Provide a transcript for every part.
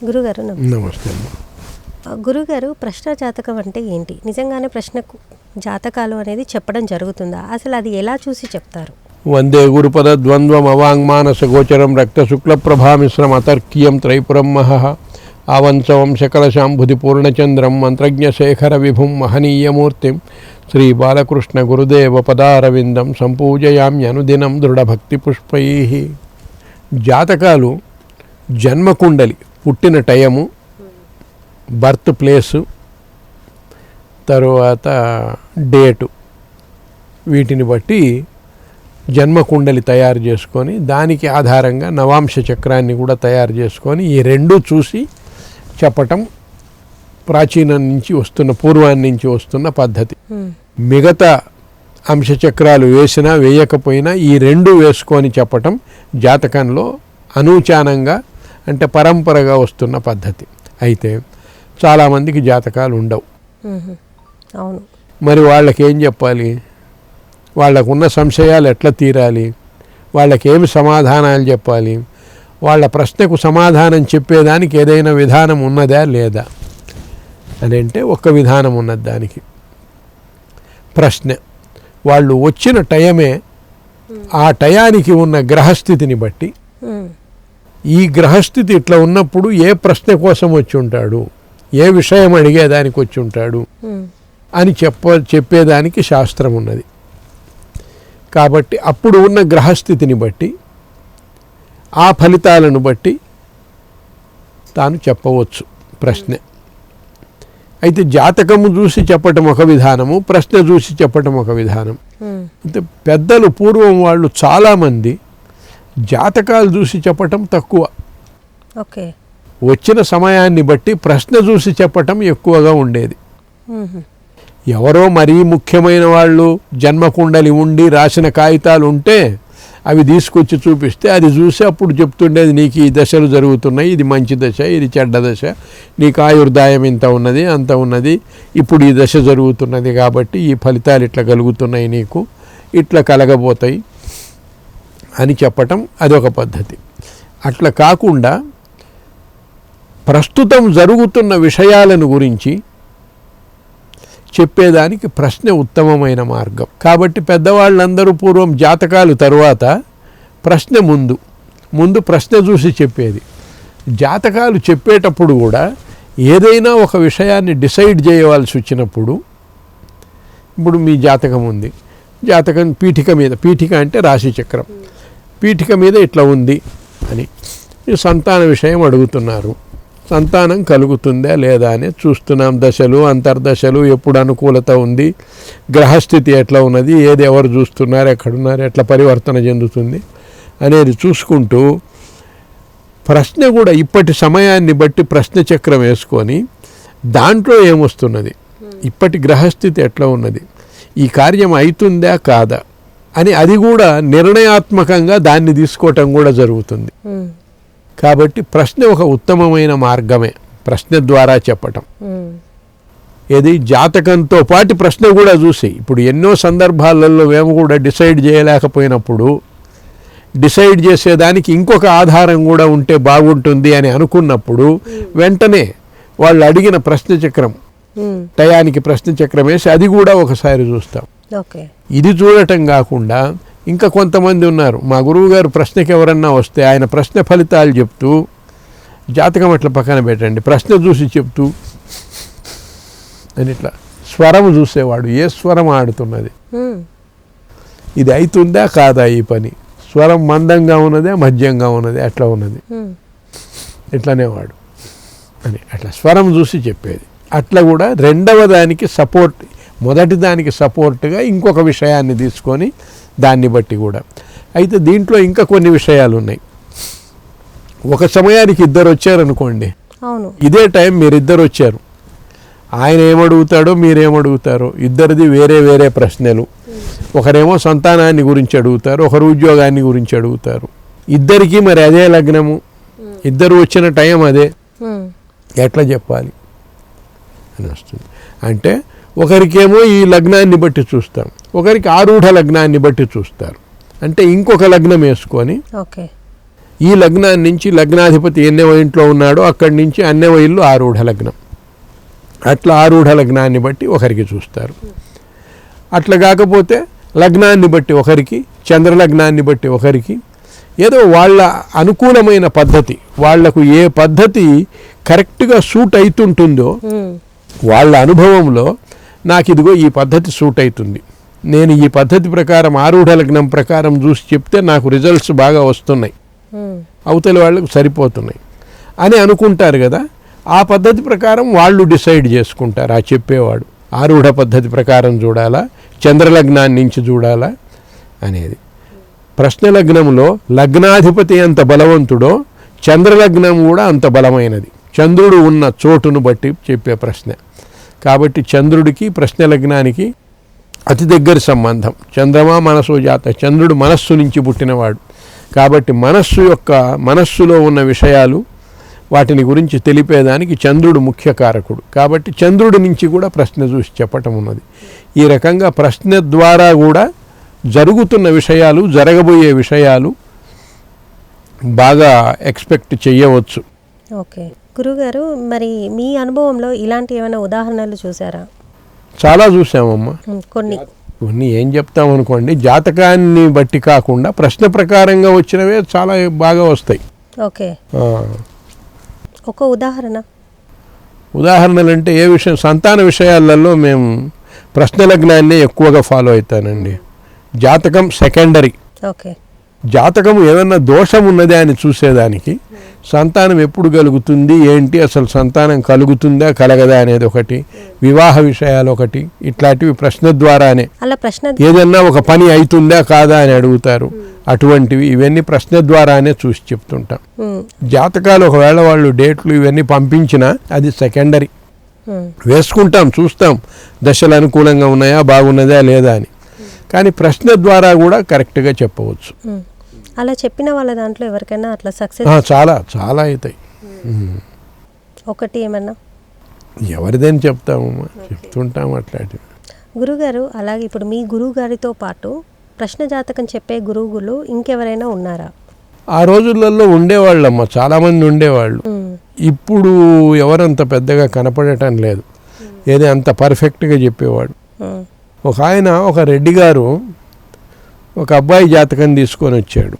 గురుగారు నమస్తే. గురుగారు, ప్రశ్న జాతకం అంటే ఏంటి? నిజంగానే ప్రశ్నకు జాతకాలు అనేది చెప్పడం జరుగుతుందా? అసలు అది ఎలా చూసి చెప్తారు? వందే గురుపద ద్వంద్వం అవాంగ్మానస గోచరం రక్త శుక్ల ప్రభామిశ్రం అతర్క్యం త్రైపురం మహః ఆవంశవం శకలశాంభుది పూర్ణచంద్రం మంత్రజ్ఞశేఖర విభుం మహనీయమూర్తిం శ్రీ బాలకృష్ణ గురుదేవ పదారవిందం సంపూజయామ్యనుదినం దృఢభక్తి పుష్పైః. జాతకాలు జన్మకుండలి, పుట్టిన టైము, బర్త్ ప్లేసు, తరువాత డేటు, వీటిని బట్టి జన్మకుండలి తయారు చేసుకొని దానికి ఆధారంగా నవాంశ చక్రాన్ని కూడా తయారు చేసుకొని ఈ రెండు చూసి చెప్పటం ప్రాచీనం నుంచి వస్తున్న, పూర్వాన్ని నుంచి వస్తున్న పద్ధతి. మిగతా అంశచక్రాలు వేసినా వేయకపోయినా ఈ రెండు వేసుకొని చెప్పటం జాతకంలో అనూచానంగా అంటే పరంపరగా వస్తున్న పద్ధతి. అయితే చాలామందికి జాతకాలు ఉండవు. అవును. మరి వాళ్ళకి ఏం చెప్పాలి? వాళ్ళకున్న సంశయాలు ఎట్లా తీరాలి? వాళ్ళకేమి సమాధానాలు చెప్పాలి? వాళ్ళ ప్రశ్నకు సమాధానం చెప్పేదానికి ఏదైనా విధానం ఉన్నదా లేదా అని అంటే ఒక విధానం ఉన్నది దానికి. ప్రశ్న వాళ్ళు వచ్చిన టైమే, ఆ టయానికి ఉన్న గ్రహస్థితిని బట్టి, ఈ గ్రహస్థితి ఇట్లా ఉన్నప్పుడు ఏ ప్రశ్న కోసం వచ్చి ఉంటాడు, ఏ విషయం అడిగేదానికి వచ్చి ఉంటాడు అని చెప్పేదానికి శాస్త్రం ఉన్నది. కాబట్టి అప్పుడు ఉన్న గ్రహస్థితిని బట్టి, ఆ ఫలితాలను బట్టి తాను చెప్పవచ్చు ప్రశ్న. అయితే జాతకము చూసి చెప్పటం ఒక విధానము, ప్రశ్న చూసి చెప్పటం ఒక విధానం. అంటే పెద్దలు పూర్వం వాళ్ళు చాలామంది జాతకాలు చూసి చెప్పటం తక్కువ, వచ్చిన సమయాన్ని బట్టి ప్రశ్న చూసి చెప్పటం ఎక్కువగా ఉండేది. ఎవరో మరీ ముఖ్యమైన వాళ్ళు జన్మకుండలి ఉండి రాసిన కాగితాలు ఉంటే అవి తీసుకొచ్చి చూపిస్తే అది చూసి అప్పుడు చెప్తుండేది, నీకు ఈ దశలు జరుగుతున్నాయి, ఇది మంచి దశ, ఇది చెడ్డ దశ, నీకు ఆయుర్దాయం ఇంత ఉన్నది, అంత ఉన్నది, ఇప్పుడు ఈ దశ జరుగుతున్నది కాబట్టి ఈ ఫలితాలు ఇట్లా కలుగుతున్నాయి, నీకు ఇట్లా కలగబోతాయి అని చెప్పటం అదొక పద్ధతి. అట్లా కాకుండా ప్రస్తుతం జరుగుతున్న విషయాలను గురించి చెప్పేదానికి ప్రశ్న ఉత్తమమైన మార్గం. కాబట్టి పెద్దవాళ్ళందరూ పూర్వం జాతకాలు తరువాత, ప్రశ్న ముందు ప్రశ్న చూసి చెప్పేది. జాతకాలు చెప్పేటప్పుడు కూడా ఏదైనా ఒక విషయాన్ని డిసైడ్ చేయవలసి వచ్చినప్పుడు, ఇప్పుడు మీ జాతకం ఉంది, జాతకం పీఠిక మీద, పీఠిక అంటే రాశి చక్రం, పీఠిక మీద ఇట్లా ఉంది అని సంతాన విషయం అడుగుతున్నారు. సంతానం కలుగుతుందా లేదా అని చూస్తున్నాం. దశలు, అంతర్దశలు, ఎప్పుడు అనుకూలత ఉంది, గ్రహస్థితి ఎట్లా ఉన్నది, ఏది ఎవరు చూస్తున్నారు, ఎక్కడున్నారు, ఎట్లా పరివర్తన చెందుతుంది అనేది చూసుకుంటూ ప్రశ్న కూడా ఇప్పటి సమయాన్ని బట్టి ప్రశ్న చక్రం వేసుకొని దాంట్లో ఏమొస్తున్నది, ఇప్పటి గ్రహస్థితి ఎట్లా ఉన్నది, ఈ కార్యం అవుతుందా కాదా అని అది కూడా నిర్ణయాత్మకంగా దాన్ని తీసుకోవటం కూడా జరుగుతుంది. కాబట్టి ప్రశ్న ఒక ఉత్తమమైన మార్గమే, ప్రశ్న ద్వారా చెప్పటం. ఏది జాతకంతో పాటు ప్రశ్న కూడా చూసి, ఇప్పుడు ఎన్నో సందర్భాలలో మేము కూడా డిసైడ్ చేయలేకపోయినప్పుడు డిసైడ్ చేసేదానికి ఇంకొక ఆధారం కూడా ఉంటే బాగుంటుంది అని అనుకున్నప్పుడు వెంటనే వాళ్ళు అడిగిన ప్రశ్న చక్రం, టయానికి ప్రశ్న చక్రం వేసి అది కూడా ఒకసారి చూస్తాం. ఇది చూడటం కాకుండా ఇంకా కొంతమంది ఉన్నారు, మా గురువు గారు ప్రశ్నకి ఎవరన్నా వస్తే ఆయన ప్రశ్న ఫలితాలు చెప్తూ, జాతకం అట్లా పక్కన పెట్టండి, ప్రశ్న చూసి చెప్తూ అని ఇట్లా స్వరం చూసేవాడు, ఏ స్వరం ఆడుతున్నది, ఇది అవుతుందా కాదా, ఈ పని స్వరం మందంగా ఉన్నదే మధ్యంగా ఉన్నది, అట్లా ఉన్నది, ఇట్లనేవాడు అని అట్లా స్వరం చూసి చెప్పేది. అట్లా కూడా రెండవ దానికి సపోర్ట్, మొదటి దానికి సపోర్ట్గా ఇంకొక విషయాన్ని తీసుకొని దాన్ని బట్టి కూడా. అయితే దీంట్లో ఇంకా కొన్ని విషయాలు ఉన్నాయి. ఒక సమయానికి ఇద్దరు వచ్చారనుకోండి, ఇదే టైం మీరిద్దరు వచ్చారు, ఆయన ఏమడుగుతాడో మీరేమడుగుతారో, ఇద్దరిది వేరే వేరే ప్రశ్నలు. ఒకరేమో సంతానాన్ని గురించి అడుగుతారు, ఒకరు ఉద్యోగాన్ని గురించి అడుగుతారు. ఇద్దరికీ మరి అదే లగ్నము, ఇద్దరు వచ్చిన టైం అదే, ఎట్లా చెప్పాలి అని వస్తుంది. అంటే ఒకరికేమో ఈ లగ్నాన్ని బట్టి చూస్తాం, ఒకరికి ఆరూఢ లగ్నాన్ని బట్టి చూస్తారు. అంటే ఇంకొక లగ్నం వేసుకొని ఈ లగ్నాన్ని నుంచి లగ్నాధిపతి ఎన్నవ ఇంట్లో ఉన్నాడో అక్కడి నుంచి అన్నవ ఇల్లు ఆరూఢ లగ్నం. అట్లా ఆరూఢ లగ్నాన్ని బట్టి ఒకరికి చూస్తారు. అట్లా కాకపోతే లగ్నాన్ని బట్టి ఒకరికి, చంద్రలగ్నాన్ని బట్టి ఒకరికి, ఏదో వాళ్ళ అనుకూలమైన పద్ధతి, వాళ్లకు ఏ పద్ధతి కరెక్ట్గా సూట్ అవుతుంటుందో వాళ్ళ అనుభవంలో నాకు ఇదిగో ఈ పద్ధతి సూట్ అవుతుంది, నేను ఈ పద్ధతి ప్రకారం ఆరూఢ లగ్నం ప్రకారం చూసి చెప్తే నాకు రిజల్ట్స్ బాగా వస్తున్నాయి, అవతలి వాళ్ళకు సరిపోతున్నాయి అని అనుకుంటారు కదా. ఆ పద్ధతి ప్రకారం వాళ్ళు డిసైడ్ చేసుకుంటారు. ఆ చెప్పేవాడు ఆరూఢ పద్ధతి ప్రకారం చూడాలా, చంద్రలగ్నాన్ని నుంచి చూడాలా అనేది. ప్రశ్న లగ్నంలో లగ్నాధిపతి ఎంత బలవంతుడో చంద్రలగ్నం కూడా అంత బలమైనది, చంద్రుడు ఉన్న చోటును బట్టి చెప్పే ప్రశ్న. కాబట్టి చంద్రుడికి ప్రశ్న లగ్నానికి అతి దగ్గర సంబంధం. చంద్రమా మనసు జాత, చంద్రుడు మనస్సు నుంచి పుట్టినవాడు కాబట్టి మనస్సులో ఉన్న విషయాలు వాటిని గురించి తెలిపేదానికి చంద్రుడు ముఖ్య కారకుడు. కాబట్టి చంద్రుడి నుంచి కూడా ప్రశ్న చూసి చెప్పటం ఉన్నది. ఈ రకంగా ప్రశ్న ద్వారా కూడా జరుగుతున్న విషయాలు, జరగబోయే విషయాలు బాగా ఎక్స్పెక్ట్ చేయవచ్చు. ఓకే గురుగారు, మరి మీ అనుభవంలో ఇలాంటి ఏమైనా ఉదాహరణలు చూసారా? చాలా చూసామమ్మా. కొన్ని ఏం చెప్తామనుకోండి, జాతకాన్ని బట్టి కాకుండా ప్రశ్న ప్రకారంగా వచ్చినవే చాలా బాగా వస్తాయి. ఓకే, ఒక ఉదాహరణలు అంటే ఏ విషయం, సంతాన విషయాలలో మేము ప్రశ్న లగ్నాన్ని ఎక్కువగా ఫాలో అవుతానండి. జాతకం సెకండరీ. ఓకే, జాతకం ఏమన్నా దోషం ఉన్నదే అని చూసేదానికి, సంతానం ఎప్పుడు కలుగుతుంది ఏంటి, అసలు సంతానం కలుగుతుందా కలగదా అనేది ఒకటి, వివాహ విషయాలు ఒకటి, ఇట్లాంటివి ప్రశ్న ద్వారానే. ఏదన్నా ఒక పని అవుతుందా కాదా అని అడుగుతారు, అటువంటివి ఇవన్నీ ప్రశ్న ద్వారానే చూసి చెప్తుంటాం. జాతకాలు ఒకవేళ వాళ్ళు డేట్లు ఇవన్నీ పంపించినా అది సెకండరీ. వేసుకుంటాం, చూస్తాం దశలు అనుకూలంగా ఉన్నాయా, బాగున్నదా లేదా అని. కానీ ప్రశ్న ద్వారా కూడా కరెక్ట్గా చెప్పవచ్చు. అలా చెప్పిన వాళ్ళ దాంట్లో ఎవరికైనా అట్లా సక్సెస్ చాలా చాలా అవుతాయి. ఒకటి ఏమన్నా ఎవరిదని చెప్తామమ్మా, చెప్తుంటాం అట్లాంటివి. గురుగారు, అలాగే ఇప్పుడు మీ గురువు గారితో పాటు ప్రశ్న జాతకం చెప్పే గురువులు ఇంకెవరైనా ఉన్నారా? ఆ రోజులలో ఉండేవాళ్ళమ్మా, చాలామంది ఉండేవాళ్ళు. ఇప్పుడు ఎవరంత పెద్దగా కనపడటం లేదు, ఏదో అంత పర్ఫెక్ట్గా చెప్పేవాడు. ఒక ఆయన, ఒక రెడ్డి గారు ఒక అబ్బాయి జాతకం తీసుకొని వచ్చాడు.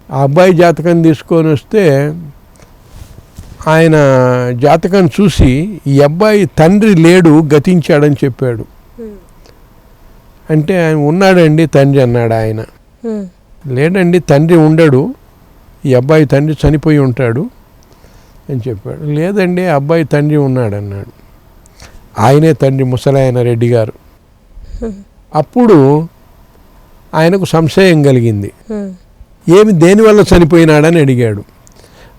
ఆ అబ్బాయి జాతకం తీసుకొని వస్తే ఆయన జాతకం చూసి ఈ అబ్బాయి తండ్రి లేడు, గతించాడని చెప్పాడు. అంటే ఆయన ఉన్నాడండి తండ్రి అన్నాడు ఆయన. లేడండి తండ్రి ఉండడు, ఈ అబ్బాయి తండ్రి చనిపోయి ఉంటాడు అని చెప్పాడు. లేదండి అబ్బాయి తండ్రి ఉన్నాడు అన్నాడు. ఆయనే తండ్రి, ముసలాయన రెడ్డి గారు. అప్పుడు ఆయనకు సంశయం కలిగింది, ఏమి దేనివల్ల చనిపోయినాడని అడిగాడు.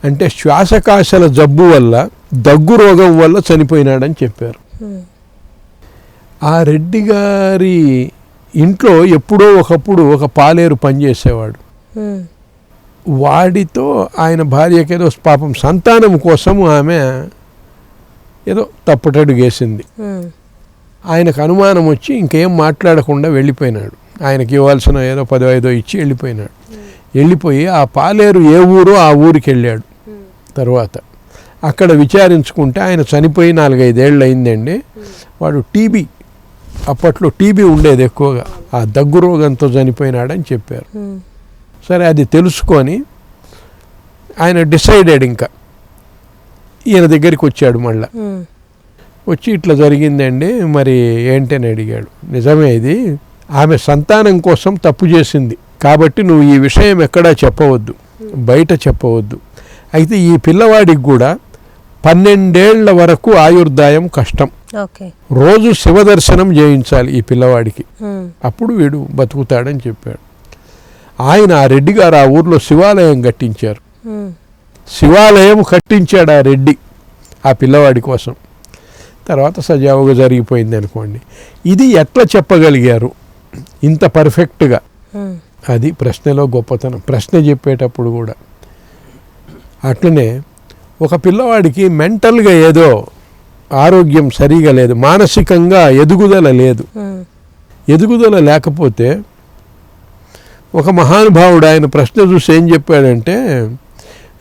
అంటే శ్వాసకాశల జబ్బు వల్ల, దగ్గు రోగం వల్ల చనిపోయినాడని చెప్పారు. ఆ రెడ్డి గారి ఇంట్లో ఎప్పుడో ఒకప్పుడు ఒక పాలేరు పనిచేసేవాడు. వాడితో ఆయన భార్యకి ఏదో పాపం సంతానం కోసం ఆమె ఏదో తప్పుటడుగేసింది. ఆయనకు అనుమానం వచ్చి ఇంకేం మాట్లాడకుండా వెళ్ళిపోయినాడు. ఆయనకి ఇవ్వాల్సిన ఏదో 10-5 ఇచ్చి వెళ్ళిపోయినాడు. వెళ్ళిపోయి ఆ పాలేరు ఏ ఊరో ఆ ఊరికి వెళ్ళాడు. తర్వాత అక్కడ విచారించుకుంటే ఆయన చనిపోయి 4-5 ఏళ్ళు అయిందండి. వాడు టీబీ, అప్పట్లో టీబీ ఉండేది ఎక్కువగా, ఆ దగ్గు రోగంతో చనిపోయినాడని చెప్పారు. సరే, అది తెలుసుకొని ఆయన డిసైడెడ్, ఇంకా ఈయన దగ్గరికి వచ్చాడు. మళ్ళా వచ్చి ఇట్లా జరిగిందండి మరి ఏంటని అడిగాడు. నిజమే, ఇది ఆమె సంతానం కోసం తప్పు చేసింది కాబట్టి నువ్వు ఈ విషయం ఎక్కడా చెప్పవద్దు, బయట చెప్పవద్దు. అయితే ఈ పిల్లవాడికి కూడా 12 ఏళ్ల వరకు ఆయుర్దాయం కష్టం. రోజు శివదర్శనం చేయించాలి ఈ పిల్లవాడికి, అప్పుడు వీడు బతుకుతాడని చెప్పాడు. ఆయన, ఆ రెడ్డి గారు ఆ ఊర్లో శివాలయం కట్టించారు. శివాలయం కట్టించాడు ఆ రెడ్డి ఆ పిల్లవాడి కోసం. తర్వాత సజావుగా జరిగిపోయింది అనుకోండి. ఇది ఎట్లా చెప్పగలిగారు ఇంత పర్ఫెక్ట్గా? అది ప్రశ్నలో గొప్పతనం, ప్రశ్న చెప్పేటప్పుడు కూడా. అట్లనే ఒక పిల్లవాడికి మెంటల్గా ఏదో ఆరోగ్యం సరిగా లేదు, మానసికంగా ఎదుగుదల లేదు. ఎదుగుదల లేకపోతే ఒక మహానుభావుడు ఆయన ప్రశ్న చూసి ఏం చెప్పాడంటే,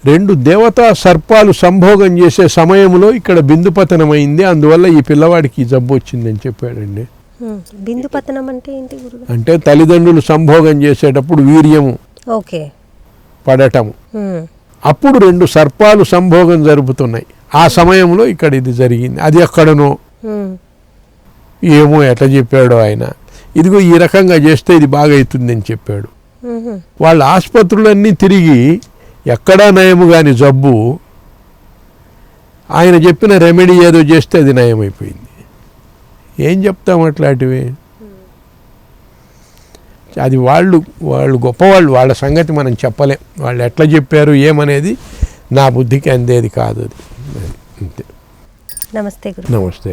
2 దేవతా సర్పాలు సంభోగం చేసే సమయంలో ఇక్కడ బిందుపతనమైంది, అందువల్ల ఈ పిల్లవాడికి ఈ జబ్బు వచ్చిందని చెప్పాడండి. బిందు పతనం అంటే ఏంటి గురుగారు? అంటే తల్లిదండ్రులు సంభోగం చేసేటప్పుడు వీర్యము ఓకే పడటము, అప్పుడు 2 సర్పాలు సంభోగం జరుపుతున్నాయి, ఆ సమయంలో ఇక్కడ ఇది జరిగింది. అది ఎక్కడనో ఏమో ఎట్లా చెప్పాడో ఆయన. ఇదిగో ఈ రకంగా చేస్తే ఇది బాగా అవుతుందని చెప్పాడు. వాళ్ళ ఆసుపత్రులన్నీ తిరిగి ఎక్కడా నయము కాని జబ్బు ఆయన చెప్పిన రెమెడీ ఏదో చేస్తే అది నయమైపోయింది. ఏం చెప్తాం అట్లాంటివి? అది వాళ్ళు గొప్పవాళ్ళు, వాళ్ళ సంగతి మనం చెప్పలేం. వాళ్ళు ఎట్లా చెప్పారు ఏమనేది నా బుద్ధికి అందేది కాదు. అది అంతే. నమస్తే గురు. నమస్తే.